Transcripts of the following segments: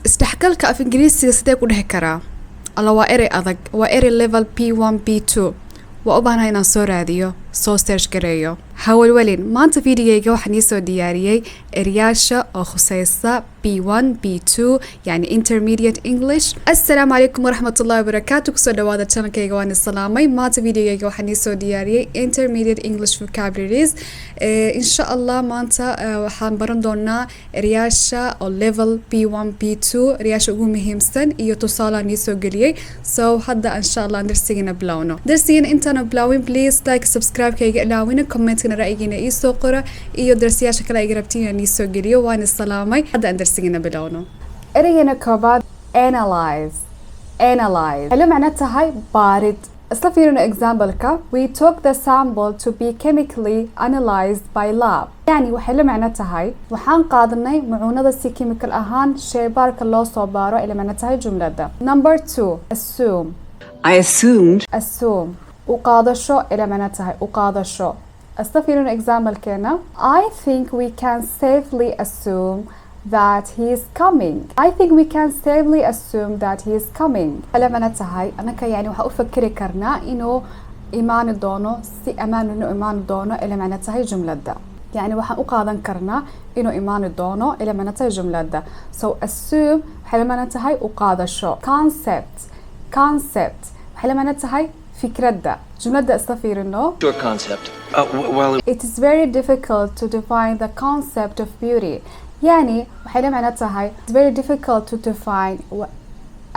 isdhexgalka af ingiriisiga sidee ku dhex karaa alla waa erey adag waa erey level P1 P2 waa u baahanahay inaan soo raadiyo soo search gareeyo hawalwalin maanta videogayga waxaan iisoo diyaariyey eryaasha oo khuseysa B1 B2 يعني intermediate English السلام عليكم ورحمة الله وبركاته kusoo dhawaada channelkayga waan salaamay maanta videogayga waxaan iisoo diyaariyey intermediate English vocabularies insha Allah maanta waxaan baran doonaa eryaasha oo level B1 B2 eryaasha ugu muhiimsan iyo tusaalaan iisoo geliyey so hadda insha Allah darsigana bilowno darsigana intaan bilowin please like subscribe kayga ilaawina comment-kana ra'yigiina iisoo qora iyo darsiyaasha kale ay rabtiin iisoo geliyo waan salaamay hadda aan darsigana bilowno ereyna koobaad analyze waxay macnaheedu tahay baarid isla fiirino example-ka we took the sample to be chemically analyzed by lab yani waxay la macno tahay waxaan qaadanay macuunada si chemical ahaan shaybaarka loo soo baaro ay la macno tahay jumlada number 2 assume I assume u qaadasho ay la macno tahay u qaadasho isla fiirino example-keena I think we can safely assume that he is coming. I think we can safely assume that he is coming. لما نتهاي أنا كيعني وح أفكر كرنا إنه إيمان دونه سي أمان إنه إيمان دونه إلى ما نتهاي جملة ده. يعني وح أقاضن كرنا إنه إيمان دونه إلى ما نتهاي جملة ده. So assume حلما نتهاي أقاض شو. Concept حلما نتهاي فكرة ده. جملة ده استفير إنه. Your concept. Well. It is very difficult to define the concept of beauty. يعني waxay la macno tahay it's very difficult to define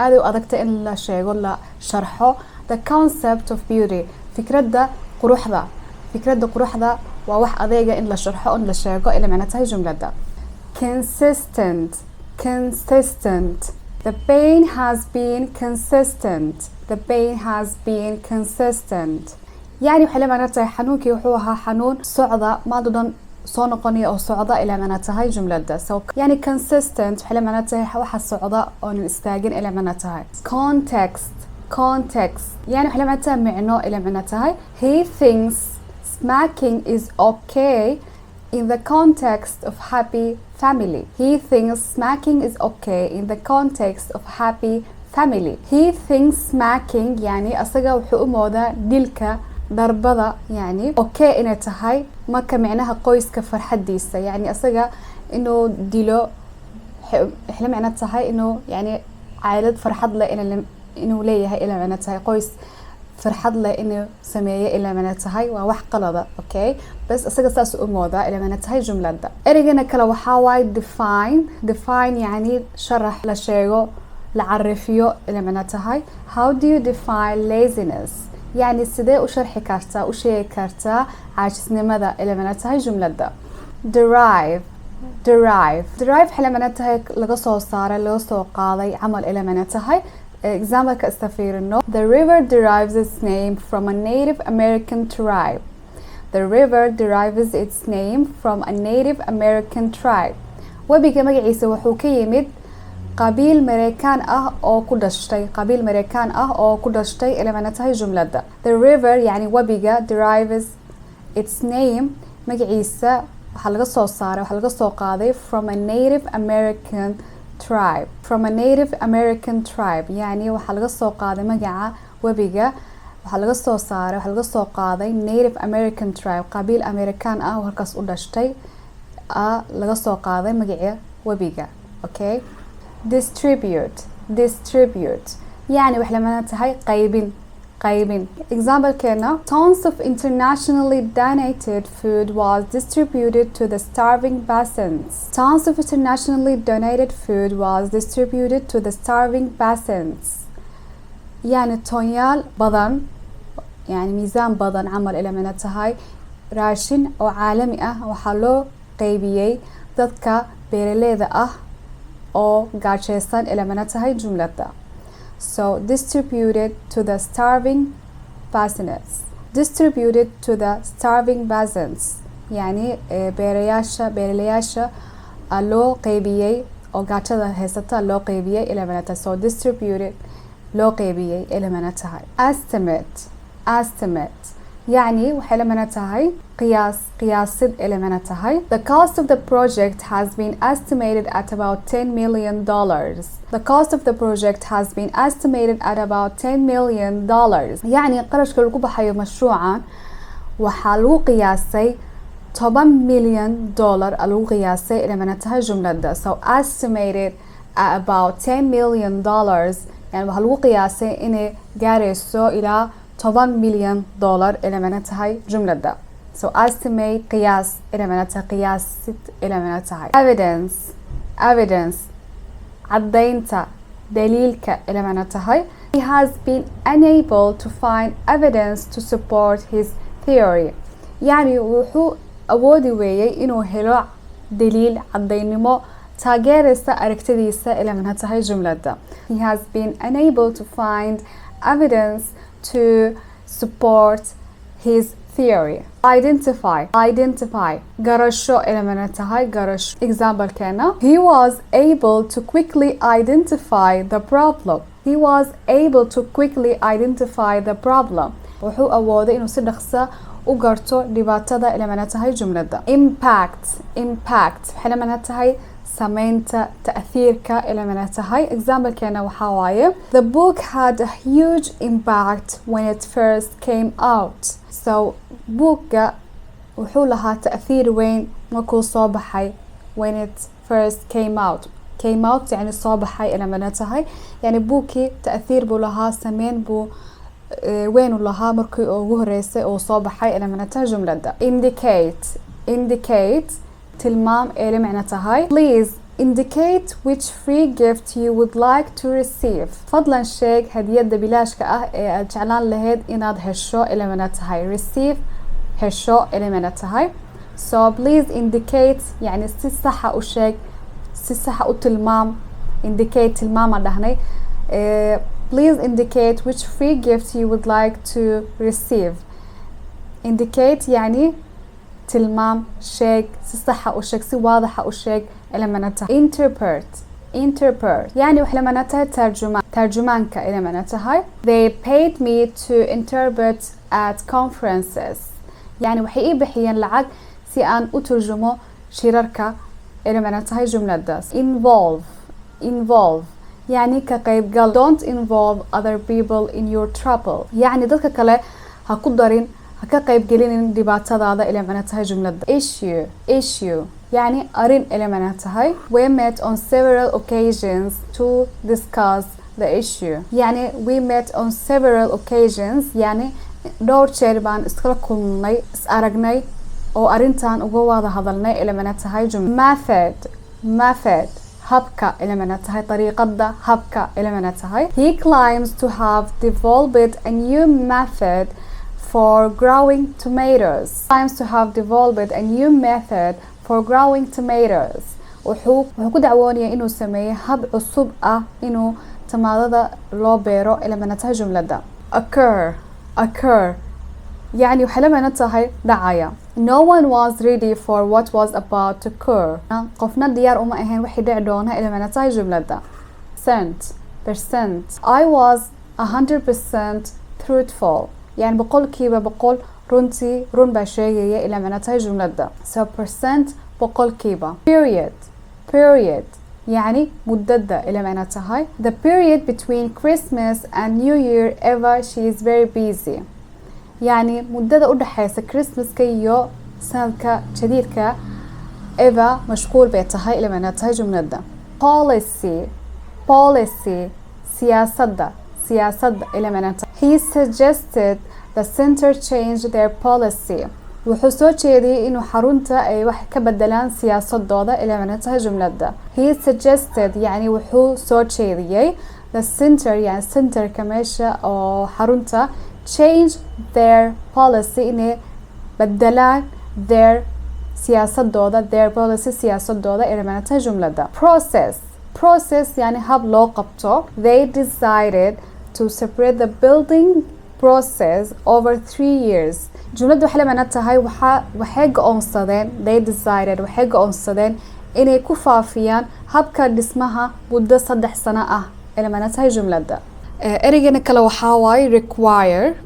aad u adagta in la sheego la sharxo the concept of beauty fikradda quruxda waa wax adeega in la sharxo in la sheego ila macno tahay jumlada consistent the pain has been consistent يعني waxay la macno tahay xanuunkii wuxuu ahaa xanuun socda maadadan soo noqonaya oo socda ila macna tahay jumlada so yani consistent waxa macna tahay waxa socda oo aan istaagin ila macna tahay context yani waxa macna tahay macno ila macna tahay he thinks smacking is okay in the context of happy family he thinks smacking is okay in the context of happy family he thinks smacking yani asaga wuxuu u moodaa dilka darbada يعني اوكي inay tahay marka macnaha qoyska farxadiisa yani asaga inuu dilo xilma macna tahay inuu yani caylad farxad leh inuu leeyahay ila macna tahay qoys farxad leh inuu sameeyo ila macna tahay waa wax qalada okay bas asaga saas u mooda ila macna tahay jumlada erigana kala waxa way define yani sharax la sheego la carifiyo ila macna tahay how do you define laziness يعني sidee u sharxi kartaa u sheegi kartaa caajisnimada ila macna tahay jumlada derive xila macna tahay laga soo saaray laga soo qaaday camal ila macna tahay example ka istafiirino the river derives its name from a Native American tribe wabiga magaciisa wuxuu ka yimid qabiil Mareykan ah oo ku dhashtay ila macna tahay jumlada the river yani wabiga derives its name magaciisa waxa laga soo saaray waxa laga soo qaaday from a Native American tribe yani waxa laga soo qaaday magaca wabiga waxa laga soo saaray waxa laga soo qaaday Native American tribe qabiil American ah oo halkaas u dhashtay laga soo qaaday magaca wabiga okay distribute يعني waxa la macna tahay qaybin example keena tons of internationally donated food was distributed to the starving peasants يعني tonyaal badan يعني miisaan badan camal ila macna tahay raashin oo caalami ah waxa loo qaybiyay dadka beeraleyda ah oo gaajeysan ila macna tahay jumlada so distributed to the starving peasants yani beeralayaasha loo qaybiyay oo gaajada haysata loo qaybiyay ila macna tahay so distributed loo qaybiyay ila macna tahay estimate يعني waxay la macno tahay qiyaasid ay la macno tahay. The cost of the project has been estimated at about $10 million. The cost of the project has been estimated at about $10 million. يعني qarashka lagu baxayo mashruucan waxaa lagu qiyaasay $10 million lagu qiyaasay ay la macno tahay jumlada. So estimated at about $10 million يعني waxaa lagu qiyaasay inay gaarayso ilaa $10 million إلى معناتها جملة. So estimate قياس إلى معناتها قياست إلى معناتها evidence عدينتا دليلك إلى معناتها. He has been unable to find evidence to support his theory. يعني وحو أودي ويي إنه هلو دليل عدينمو تاجرسة أركتديسة إلى معناتها جملة. He has been unable to find evidence to support his theory. Identify garasho إلى معناتها garasho. Example كنا he was able to quickly identify the problem. He was able to quickly identify the problem. وحو أوضي إنه صدقسة وقرتو دباتة إلى معناتها جملة. impact حلا معناتها سمينتا تأثيرك إلى معناتها. Example كنا وحواية the book had a huge impact when it first came out. So book وحولها تأثير وين مكو صوبحي when it first came out يعني صوبحي إلى معناتها. يعني بوكي تأثير بولها سمين بو وين لها مركي أو جهرسة أو صوبحي إلى معناتها جملة. indicate تلمام إلى معناتها. Please indicate which free gift you would like to receive. فضلا شيك هدية بلاش جعلان لهاد إناد هشو إلى معناتها. receive هشو إلى معناتها. So please indicate يعني سيصحة وشيك سيصحة وتلمام indicate تلمام عدهني. Please indicate which free gift you would like to receive. indicate يعني تلمام شيك سيصحة وشيك سي واضحة وشيك إلى معناتها. interpret يعني وحلا معناتها ترجمانك إلى معناتها. They paid me to interpret at conferences يعني وحي بحيان لعق سي أن أترجمو شرارك إلى معناتها جملة داس. involve يعني كقيب قال don't involve other people in your trouble يعني dadka kale ha ku darin ha ka qayb gelinin dhibaatadaada إلى معناتها جملة issue يعني أرين إلى معناتها. we met on several occasions to discuss the issue يعني we met on several occasions يعني dhowr jeer baan iskala kulnay is aragnay oo arintan uga wada hadalnay إلى معناتها جملة. method habka إلى معناتها طريقة habka إلى معناتها. he claims to have developed a new method for growing tomatoes. for growing tomatoes wuxuu ku dacwoonaya inuu sameeyo hab cusub ah inuu tamaadada loo beero إلى معناتها جملة. occur يعني وحلا معناتها dhacaya. no one was ready for what was about to occur qofna diyaar uma ahayn wixii dhici doona إلى معناتها جملة. percent I was 100% truthful يعني بقول runtii run baa sheegaya إلى معناتها جملة. so percent بقول period يعني مدة إلى معناتها. the period between Christmas and New Year Eva she is very busy يعني مدة udhaxaysa Christmas iyo sanadka jadiidka Eva مشغول بيتها إلى معناتها جملة. policy سياسة إلى معناتها. he suggested the center change their policy wuxuu soo jeediyay inuu xarunta ay wax ka bedelaan siyaasadooda إلى معناتها جملة. he suggested يعني wuxuu soo jeediyay the center يعني center كميشة أو حرunta change their policy inay bedelaan their siyaasadooda their policy siyaasadooda إلى معناتها جملة. process يعني hab loo qabto. they decided to separate the building process over 3 years. جملة وحلا معناتها waxay go'oonsadeen they decided waxay go'oonsadeen inay ku faafiyaan habka dhismaha muddo 3 sano ah إلى معناتها جملة. ereygan kale waxaa waaye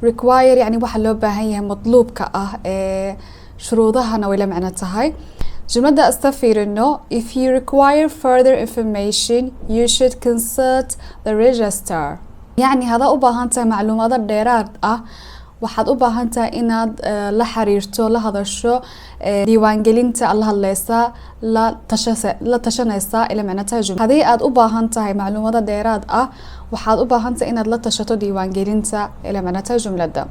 require يعني waxa loo baahan yahay مطلوبka ah shuruudahana way la macno tahay jumlada astafirino if you require further information you should consult the register يعني هذا u baahan tahay macluumaad dheeraad ah waxaad u baahan tahay inaad la xiriirto la hadasho diiwaangelinta alla hadlaysa la tashanaysa ila macno tahay jumlada hadii aad u baahan tahay macluumaad dheeraad ah waxaad u baahan tahay inaad la tashato diiwaangelinta ila macno tahay jumlada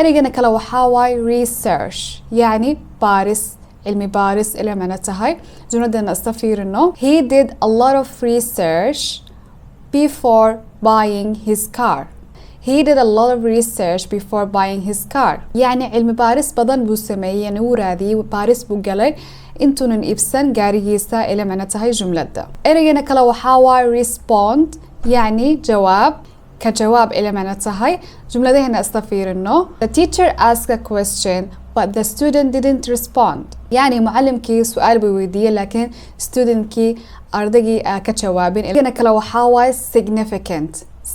ereygan kale waxaa waaye research يعني baaris علمي بارس إلى معناتها جملة أستفيرنه he did a lot of research before buying his car he did a lot of research before buying his car يعني علمي بارس بدن بو سمي يعني ورادي بارس بو قالي انتو نبسن قاريسا إلى معناتها جملة إرينا كلا وحاوا respond يعني جواب كجواب إلى معناتها جملة هنا أستفيرنه the teacher asked a question but the student didn't respond يعني معلمكي سؤال بيوديه لكن studentكي أردقي كجوابين إلينا كلا وحاوا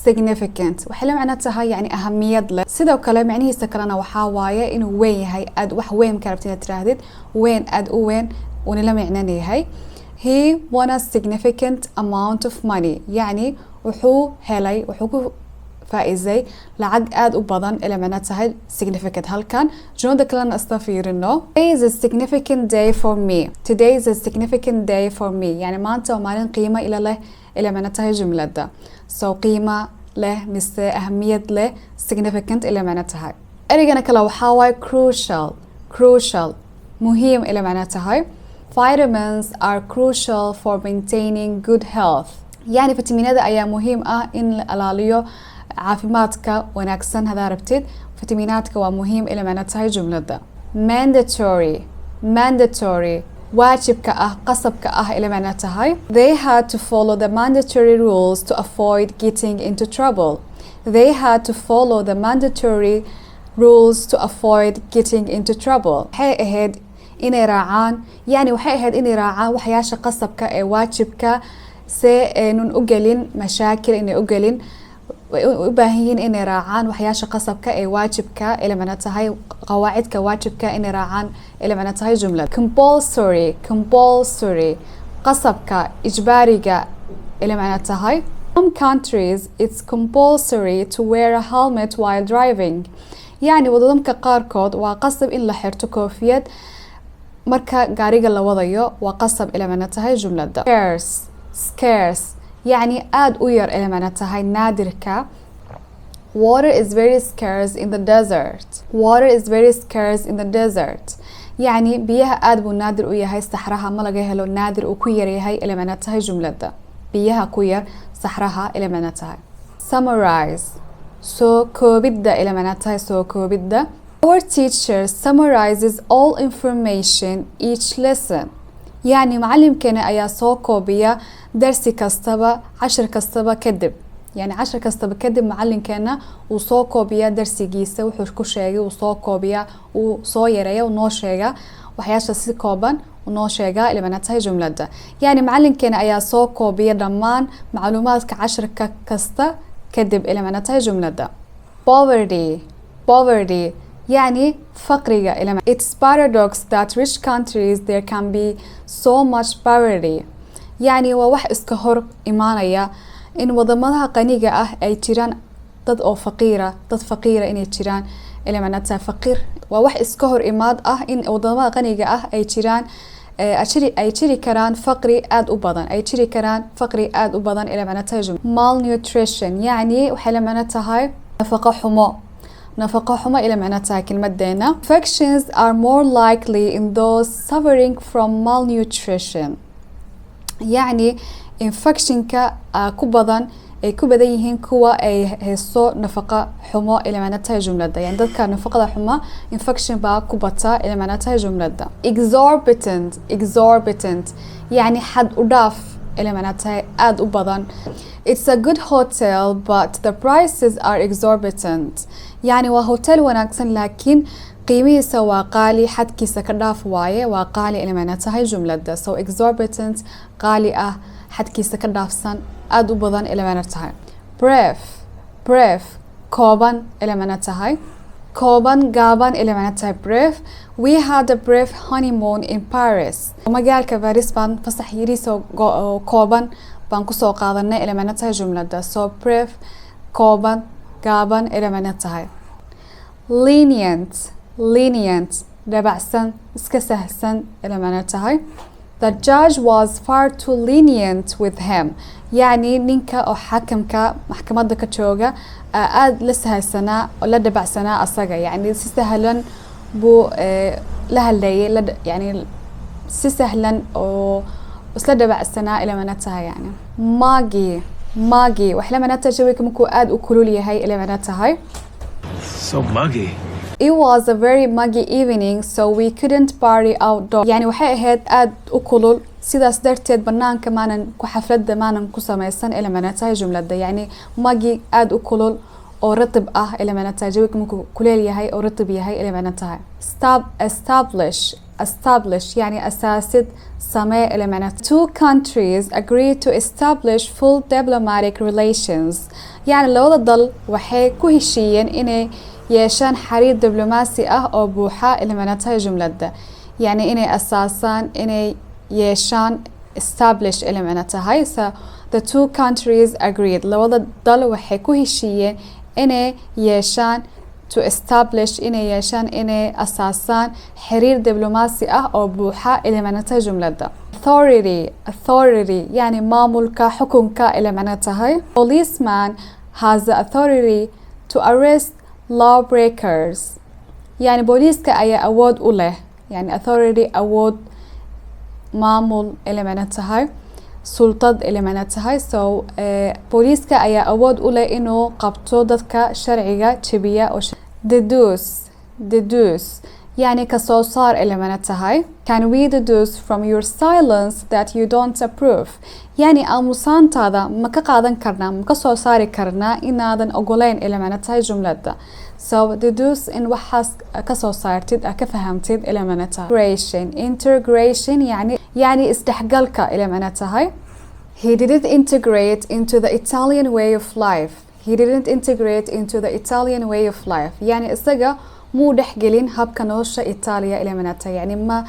significant وحلا معناتها يعني أهمية له سيدا وكلا معنيه سكرنا وحاوايا إنه وين هاي أد وح وين كاربتين تراهدد وين أد وين ونلا معناني هاي he won a significant amount of money يعني وحو هلاي وحو فائزي لعق آد وبضن إلى معناتها significant هل كان جنود كلنا أستفير إنه today is a significant day for me today is a significant day for me يعني ما أنت ومالين قيمة إلى له إلى معناتها جملة ده so قيمة له مثل أهمية له significant إلى معناتها أريجنا كلا وحاوي crucial مهم إلى معناتها vitamins are crucial for maintaining good health يعني فيتامينات أيام مهمة إن الاليو عافيماتك وناكسن هذا ربتد فيتاميناتك ومهم إلى معناتها جملة ده mandatory واجبك قصبك إلى معناتها they had to follow the mandatory rules to avoid getting into trouble they had to follow the mandatory rules to avoid getting into trouble waxay ahayd inay raacaan yani waxay ahayd inay raacaan waxyaasha qasabka ee waajibka si aanun u gelin mashaakil inay u gelin u baahan yihiin inay raacaan waxyaasha qasabka ee waajibka ila macna tahay qawaacidka waajibka inay raacaan ila macna tahay jumlad compulsory qasabka ijbaariga ila macna tahay some countries it's compulsory to wear a helmet while driving yani wadamka qaarkood waa qasab in la xirto koofiyad marka gaariga la wadayo waa qasab ila macna tahay jumlada scarce يعني aad u yar ila macna tahay naadirka water is very scarce in the desert يعني biyaha aad buu naadir u yahay saxraha ma laga helo naadir uu ku yar yahay ila macna tahay jumlada biyaha ku yar saxraha ila macna tahay summarize soo koobida ila macna tahay soo koobida our teacher summarizes all information each lesson يعني معلمكنا ayaa soo koobiya darsi kastaba cashar kastaba kadib يعني cashar kastaba kadib macallinkeena uu soo koobiya darsigiisa wuxuu ku sheegay uu soo koobiya uu soo yareeyo noo sheega waxyaasha si kooban noo sheega ila macna tahay jumlada يعني macallinkeena ayaa soo koobiya dhammaan macluumaadka casharka kasta kadib ila macna tahay jumlada poverty يعني فقرية إلى it's paradox that rich countries there can be so much poverty يعني وواح إسكهر إيمانية إن وضمانها قنيجة أي تيران ضد أو فقيرة إن تيران إلى معناتها فقير وواح إسكهر إيماد إن وضمانها قنيجة أي تيران أي تيري كران فقري آد أبضان أي تيري كران فقري آد أبضان إلى معناتها جملة malnutrition يعني وحلا معناتها هاي نفقة حمى إلى معناتها كلمة دينا infections are more likely in those suffering from malnutrition يعني infectionka كبضان أي كبدا يهين كوا أي هسو نفقة حمى إلى معناتها جملة يعني ذكر نفقة حمى infection با كبتا إلى معناتها جملة exorbitant يعني حد أضاف إلى معناتها آد أبضان it's a good hotel but the prices are exorbitant يعني وهوتيل وناكسن لكن قيميسا وقالي حد كيسا كداف وايه وقالي إلى معناتها هاي جملة ده so exorbitant قالي حد كيسا كداف سن آد أبضان إلى معناتها brief kooban إلى معنى tahay kooban gaaban إلى معنى tahay brief. We had a brief honeymoon in Paris. magaalka Paris baan fasax yariis oo kooban baan kusoo qaadanay إلى معنى tahay jumlada. So brief kooban gaaban إلى معنى tahay. lenient lenient dabacsan iska sahsan إلى معنى tahay. The judge was far too lenient with him. يعني ninka oo xakamka maxkamadda ka jooga aad la sahaysanaa oo la dabacsanaa asaga, يعني si sahlan buu la hadlayay, يعني si sahlan oo isla dabacsanaa إلى معنى tahay. يعني muggy wax la macna tahay jawiga markuu aad u kulul yahay إلى معنى tahay. So muggy. It was a very muggy evening, so we couldn't party outdoors. يعني waxay ahayd aad u kulul, sidaas darteed banaanka maanan ku xafladda maanan ku samaysan إلى معنى tahay jumlada. يعني muggy aad u kulul oo ratib ah إلى معنى tahay jawiga markuu kuleel yahay oo ratib yahay إلى معنى tahay. establish يعني أساسد سماء إلى معنى. Two countries agreed to establish full diplomatic relations. يعني لو ضل waxay ku heshiiyeen inay yeeshaan xiriir diblomaasi ah oo buuxa إلى معنى tahay jumlada. يعني inay asaasaan inay yeeshaan establish إلى معنى tahay. So the two countries agreed. لو ضل waxay ku heshiiyeen inay yeeshaan to establish inay yeeshaan inay asaasaan xiriir diblomaasi ah oo buuxa إلى معنى tahay jumlada. authority يعني maamulka xukunka إلى معنى tahay. Policeman has the authority to arrest lawbreakers. يعني booliiska ayaa awood u leh, يعني authority awood, maamul إلى معنى tahay, sultad إلى معنى tahay. So booliiska ayaa awood u leh inuu qabto dadka sharciga jabiya oo deduce يعني kasoo saar إلى معنى tahay. Can we deduce from your silence that you don't approve? يعني aamusaantaada ma ka qaadan karnaa, ma ka soo saari karnaa inaadan ogoleyn إلى معنى tahay jumlada. So deduce in waxaas ka soo saartid ka fahamtid إلى معنى tahay. Integration يعني isdhexgalka إلى معنى tahay. He didn't integrate into the Italian way of life. He didn't integrate into the Italian way of life. يعني isaga muu dhexgelin habka nolosha Itaaliya إلى معنى tahay. يعني ma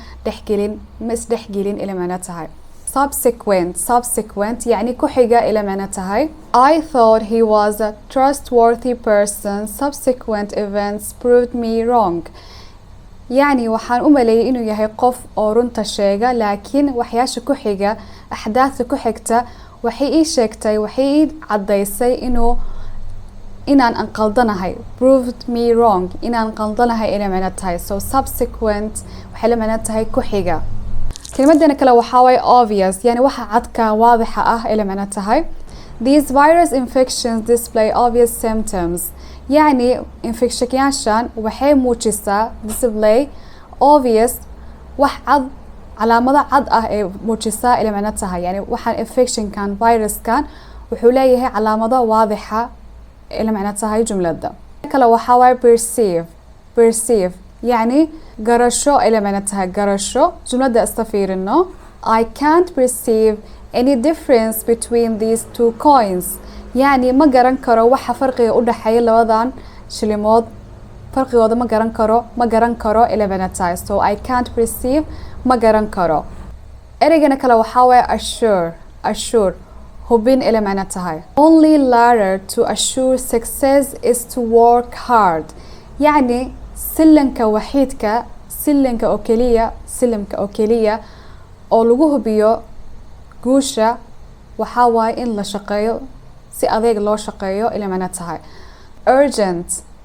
isdhexgelin إلى معنى tahay. Subsequent يعني ku xiga إلى معنى tahay. I thought he was a trustworthy person. Subsequent events proved me wrong. يعني waxaan u maleeyay inuu yahay qof oo runta sheega, laakiin waxyaasha ku xiga, axdaafta ku xigta waxay ii sheegtay, waxay ii cadaysay inaan qaldanahay. Proved me wrong, inaan qaldanahay إلى معنى tahay. So subsequent waxay la macna tahay ku xiga. كلمتنا kale waxaa way obvious, يعني waxa cadka waadixa ah إلى معنى tahay. These virus infections display obvious symptoms. يعني infectionyaashan waxay muujisaa display obvious wax cad, calaamado cad ah ee muujisaa إلى معنى tahay. يعني waxaan infection kan virus kan wuxuu leeyahay calaamado waadixa إلى معنى tahay jumlada. kale waxaa way perceive يعني garasho إلى معنى tahay garasho. jumlada istafiirino. I can't perceive any difference between these two coins. يعني ma garan karo waxa farqiga u dhaxeeya labadan shilimood, farqigooda ma garan karo إلى معنى tahay. So I can't perceive ma garan karo. ereygan kale waxaa way assure hubin إلى معنى tahay. Only ladder to assure success is to work hard. يعني sillanka waxiidka sillanka oo keliya oo lagu hubiyo guusha waxaa waay in la shaqeeyo, si adeeg loo shaqeeyo إلى معنى tahay.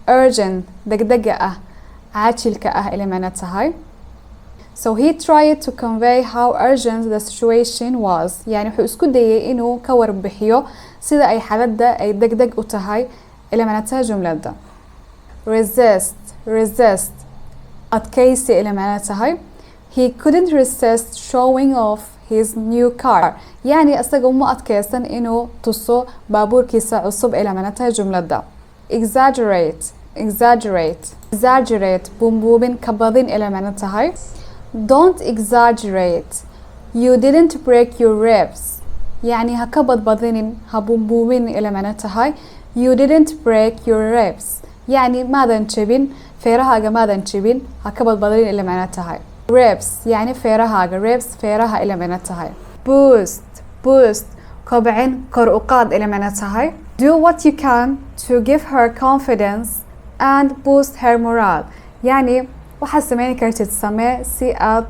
urgent degdega ah, caajilka ah إلى معنى tahay. So he tried to convey how urgent the situation was. يعني wuxuu isku dayay inuu ka warbixiyo sida ay xaaladda ay degdeg u tahay إلى معنى tahay jumlada. resist adkaysi إلى معنى tahay. He couldn't resist showing off his new car. يعني asaga uma adkaysan inuu tuso baabuurkiisa cusub إلى معنى tahay jumlada. exaggerate buunbuubin ka badin إلى معنى tahay. Don't exaggerate. You didn't break your ribs. يعني ha ka badbadinin, ha buunbuubin إلى معنى tahay. You didn't break your ribs. يعني ماذا جبين feerahaaga maadan jebin ha ka badbadin ila macna tahay. Ribs يعني feerahaaga, ribs feeraha ila macna tahay. Boost kobcin kor u qaad ila macna tahay. Do what you can to give her confidence and boost her morale. يعني waxaad samayn kartid samee si aad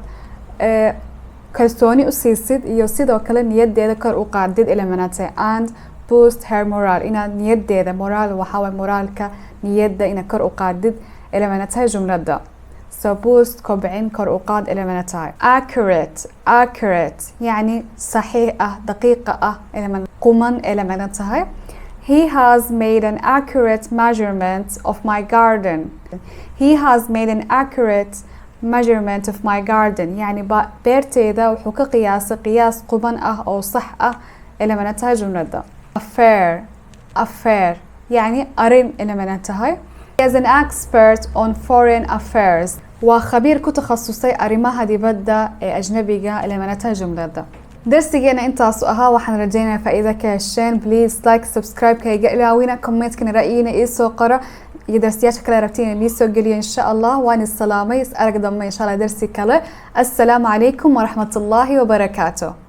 kalsooni u siisid iyo sidoo kale niyadeeda kor u qaadid ila macna tahay. And boost her morale inaad niyadeeda morale waxa way moraalka niyada inaad kor u qaadid ila macna tahay jumlada. So boost kobcin kor u qaad ila macna tahay. Accurate يعني صحيح دقيقة ila macna quman ila macna tahay. He has made an accurate measurement of my garden. He has made an accurate measurement of my garden. يعني beerteyda wuxuu ka qiyaasay qiyaas quban oo sax ila macna tahay jumlada. Affair يعني أرين ila macna tahay. He is an expert on foreign affairs. وخبير كتخصصي أريمها دبادة أجنبية ila macna tahay jumlada. درسينا انتاس اها waxaan rajaynaa faa'iido ka hesheen. Please like subscribe kayga ilaawina comment kana ra'yina ii soo qora iyo darsiyaasha kale rabtiin inay soo geliyo insha Allah waan is salaamay arag dambe insha Allah darsi kale. Assalaamu alaykum wa rahmatullahi wa barakatuh.